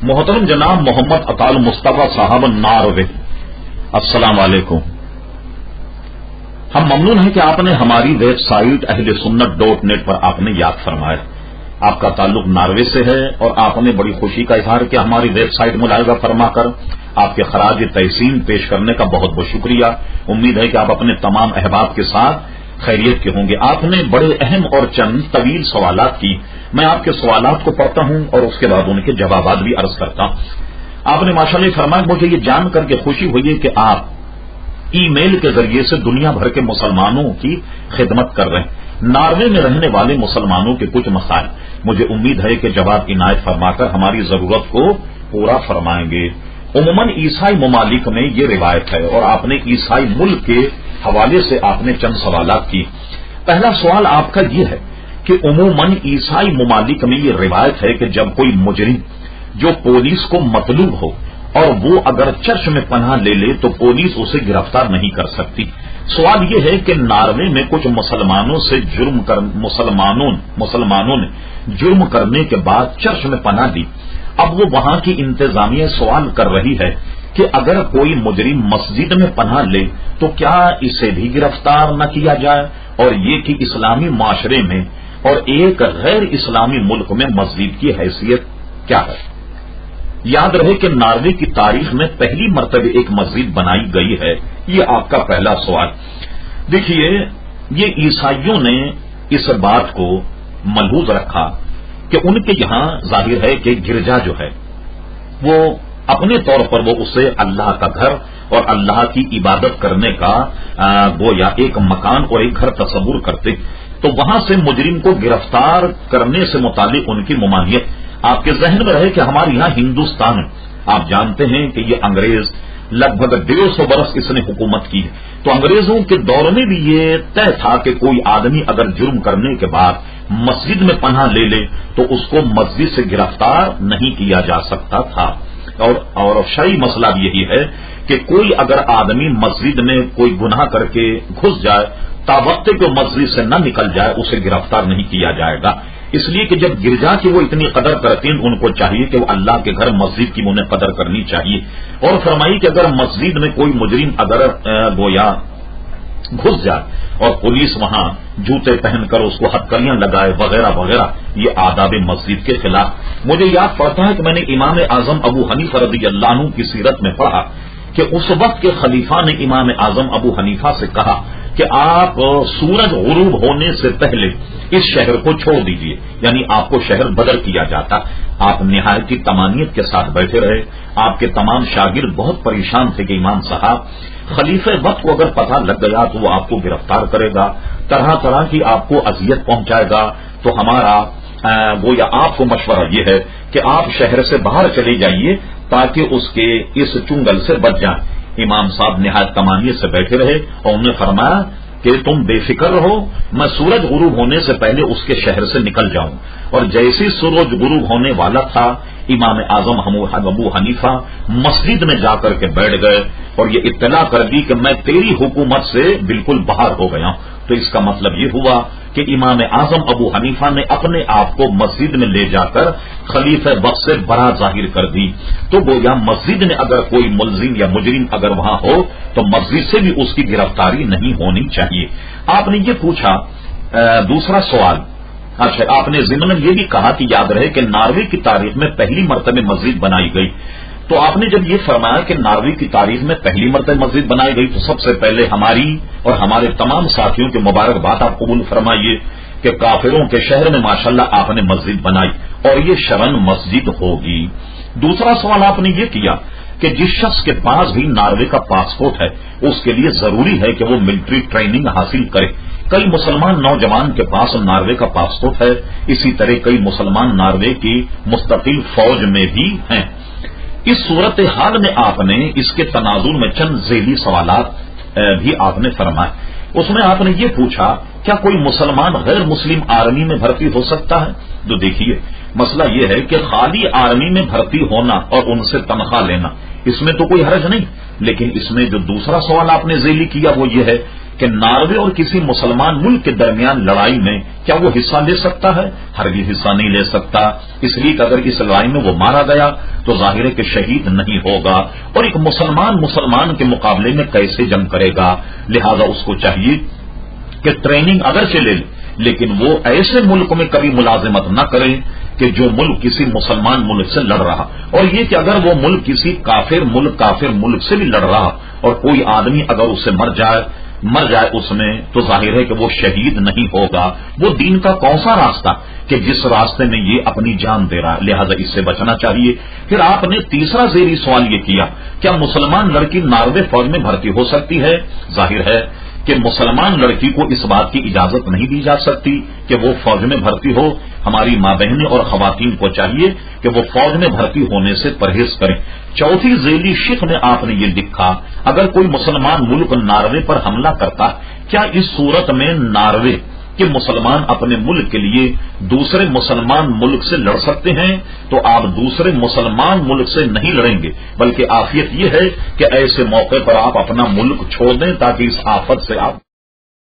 محترم جناب محمد اطال مصطفیٰ صاحب ناروے، السلام علیکم۔ ہم ممنون ہیں کہ آپ نے ہماری ویب سائٹ اہل سنت .net پر آپ نے یاد فرمایا۔ آپ کا تعلق ناروے سے ہے اور آپ نے بڑی خوشی کا اظہار کیا ہماری ویب سائٹ ملاحظہ فرما کر۔ آپ کے خراج تحسین پیش کرنے کا بہت بہت شکریہ۔ امید ہے کہ آپ اپنے تمام احباب کے ساتھ خیریت کے ہوں گے۔ آپ نے بڑے اہم اور چند طویل سوالات کی، میں آپ کے سوالات کو پڑھتا ہوں اور اس کے بعد ان کے جوابات بھی عرض کرتا ہوں۔ آپ نے ماشاءاللہ فرمایا، مجھے یہ جان کر کے خوشی ہوئی ہے کہ آپ ای میل کے ذریعے سے دنیا بھر کے مسلمانوں کی خدمت کر رہے ہیں۔ ناروے میں رہنے والے مسلمانوں کے کچھ مسائل مجھے امید ہے کہ جواب عنایت فرما کر ہماری ضرورت کو پورا فرمائیں گے۔ عموماً عیسائی ممالک میں یہ روایت ہے اور آپ نے عیسائی ملک کے حوالے سے آپ نے چند سوالات کی۔ پہلا سوال آپ کا یہ ہے کہ عموماً عیسائی ممالک میں یہ روایت ہے کہ جب کوئی مجرم جو پولیس کو مطلوب ہو اور وہ اگر چرچ میں پناہ لے لے تو پولیس اسے گرفتار نہیں کر سکتی۔ سوال یہ ہے کہ ناروے میں کچھ مسلمانوں سے مسلمانوں نے جرم کرنے کے بعد چرچ میں پناہ لی۔ اب وہ وہاں کی انتظامیہ سوال کر رہی ہے کہ اگر کوئی مجرم مسجد میں پناہ لے تو کیا اسے بھی گرفتار نہ کیا جائے، اور یہ کہ اسلامی معاشرے میں اور ایک غیر اسلامی ملک میں مسجد کی حیثیت کیا ہے۔ یاد رہے کہ ناروے کی تاریخ میں پہلی مرتبہ ایک مسجد بنائی گئی ہے۔ یہ آپ کا پہلا سوال۔ دیکھیے، یہ عیسائیوں نے اس بات کو ملحوظ رکھا کہ ان کے یہاں ظاہر ہے کہ گرجا جو ہے وہ اپنے طور پر وہ اسے اللہ کا گھر اور اللہ کی عبادت کرنے کا گویا ایک مکان اور ایک گھر تصور کرتے، تو وہاں سے مجرم کو گرفتار کرنے سے متعلق ان کی ممانعت۔ آپ کے ذہن میں رہے کہ ہمارے یہاں ہندوستان، آپ جانتے ہیں کہ یہ انگریز لگ بھگ 150 برس اس نے حکومت کی ہے، تو انگریزوں کے دور میں بھی یہ طے تھا کہ کوئی آدمی اگر جرم کرنے کے بعد مسجد میں پناہ لے لے تو اس کو مسجد سے گرفتار نہیں کیا جا سکتا تھا۔ اور شرعی مسئلہ بھی یہی ہے کہ کوئی اگر آدمی مسجد میں کوئی گناہ کر کے گھس جائے، تاوقت کہ مسجد سے نہ نکل جائے اسے گرفتار نہیں کیا جائے گا۔ اس لیے کہ جب گرجا کی وہ اتنی قدر کرتے ہیں، ان کو چاہیے کہ وہ اللہ کے گھر مسجد کی انہیں قدر کرنی چاہیے۔ اور فرمائی کہ اگر مسجد میں کوئی مجرم اگر گویا گھس جائے اور پولیس وہاں جوتے پہن کر اس کو ہتکڑیاں لگائے وغیرہ وغیرہ، یہ آداب مسجد کے خلاف۔ مجھے یاد پڑتا ہے کہ میں نے امام اعظم ابو حنیفہ رضی اللہ عنہ کی سیرت میں پڑھا کہ اس وقت کے خلیفہ نے امام اعظم ابو حنیفہ سے کہا کہ آپ سورج غروب ہونے سے پہلے اس شہر کو چھوڑ دیجئے، یعنی آپ کو شہر بدر کیا جاتا۔ آپ نہایت طمانینت کے ساتھ بیٹھے رہے۔ آپ کے تمام شاگرد بہت پریشان تھے کہ امام صاحب خلیفہ وقت کو اگر پتہ لگ گیا تو وہ آپ کو گرفتار کرے گا، طرح طرح کی آپ کو اذیت پہنچائے گا، تو ہمارا وہ یا آپ کو مشورہ یہ ہے کہ آپ شہر سے باہر چلے جائیے تاکہ اس کے اس چنگل سے بچ جائیں۔ امام صاحب نہایت طمانینت سے بیٹھے رہے اور انہوں نے فرمایا کہ تم بے فکر رہو، میں سورج غروب ہونے سے پہلے اس کے شہر سے نکل جاؤں۔ اور جیسے سورج غروب ہونے والا تھا، امام اعظم ابو حنیفہ مسجد میں جا کر کے بیٹھ گئے اور یہ اطلاع کر دی کہ میں تیری حکومت سے بالکل باہر ہو گیا ہوں۔ تو اس کا مطلب یہ ہوا کہ امام اعظم ابو حنیفہ نے اپنے آپ کو مسجد میں لے جا کر خلیفہ وقت سے برات ظاہر کر دی۔ تو گویا مسجد میں اگر کوئی ملزم یا مجرم اگر وہاں ہو تو مسجد سے بھی اس کی گرفتاری نہیں ہونی چاہیے۔ آپ نے یہ پوچھا دوسرا سوال، اچھا آپ نے ضمن یہ بھی کہا کہ یاد رہے کہ ناروے کی تاریخ میں پہلی مرتبہ مسجد بنائی گئی، تو آپ نے جب یہ فرمایا کہ ناروے کی تاریخ میں پہلی مرتبہ مسجد بنائی گئی تو سب سے پہلے ہماری اور ہمارے تمام ساتھیوں کے مبارکباد آپ قبول فرمائیے کہ کافروں کے شہر میں ماشاءاللہ آپ نے مسجد بنائی اور یہ شرن مسجد ہوگی۔ دوسرا سوال آپ نے یہ کیا کہ جس شخص کے پاس بھی ناروے کا پاسپورٹ ہے اس کے لیے ضروری ہے کہ وہ ملٹری ٹریننگ حاصل کرے۔ کئی مسلمان نوجوان کے پاس ناروے کا پاسپورٹ ہے، اسی طرح کئی مسلمان ناروے کی مستقل فوج میں بھی ہیں۔ اس صورتحال میں آپ نے اس کے تناظر میں چند ذیلی سوالات بھی آپ نے فرمائے۔ اس میں آپ نے یہ پوچھا کیا کوئی مسلمان غیر مسلم آرمی میں بھرتی ہو سکتا ہے؟ تو دیکھیے مسئلہ یہ ہے کہ خالی آرمی میں بھرتی ہونا اور ان سے تنخواہ لینا اس میں تو کوئی حرج نہیں، لیکن اس میں جو دوسرا سوال آپ نے ذیلی کیا وہ یہ ہے کہ ناروے اور کسی مسلمان ملک کے درمیان لڑائی میں کیا وہ حصہ لے سکتا ہے؟ ہرگز حصہ نہیں لے سکتا، اس لیے کہ اگر اس لڑائی میں وہ مارا گیا تو ظاہر ہے کہ شہید نہیں ہوگا، اور ایک مسلمان کے مقابلے میں کیسے جنگ کرے گا؟ لہذا اس کو چاہیے کہ ٹریننگ اگرچہ لے لے، لیکن وہ ایسے ملک میں کبھی ملازمت نہ کرے کہ جو ملک کسی مسلمان ملک سے لڑ رہا، اور یہ کہ اگر وہ ملک کسی کافر ملک سے بھی لڑ رہا اور کوئی آدمی اگر اس سے مر جائے اس میں، تو ظاہر ہے کہ وہ شہید نہیں ہوگا۔ وہ دین کا کون سا راستہ کہ جس راستے میں یہ اپنی جان دے رہا، لہذا اس سے بچنا چاہیے۔ پھر آپ نے تیسرا ذیلی سوال یہ کیا، کیا مسلمان لڑکی ناروے فوج میں بھرتی ہو سکتی ہے؟ ظاہر ہے کہ مسلمان لڑکی کو اس بات کی اجازت نہیں دی جا سکتی کہ وہ فوج میں بھرتی ہو۔ ہماری ماں بہنیں اور خواتین کو چاہیے کہ وہ فوج میں بھرتی ہونے سے پرہیز کریں۔ چوتھی ذیلی شق میں آپ نے یہ لکھا، اگر کوئی مسلمان ملک ناروے پر حملہ کرتا، کیا اس صورت میں ناروے کہ مسلمان اپنے ملک کے لیے دوسرے مسلمان ملک سے لڑ سکتے ہیں؟ تو آپ دوسرے مسلمان ملک سے نہیں لڑیں گے، بلکہ عافیت یہ ہے کہ ایسے موقع پر آپ اپنا ملک چھوڑ دیں تاکہ اس آفت سے آپ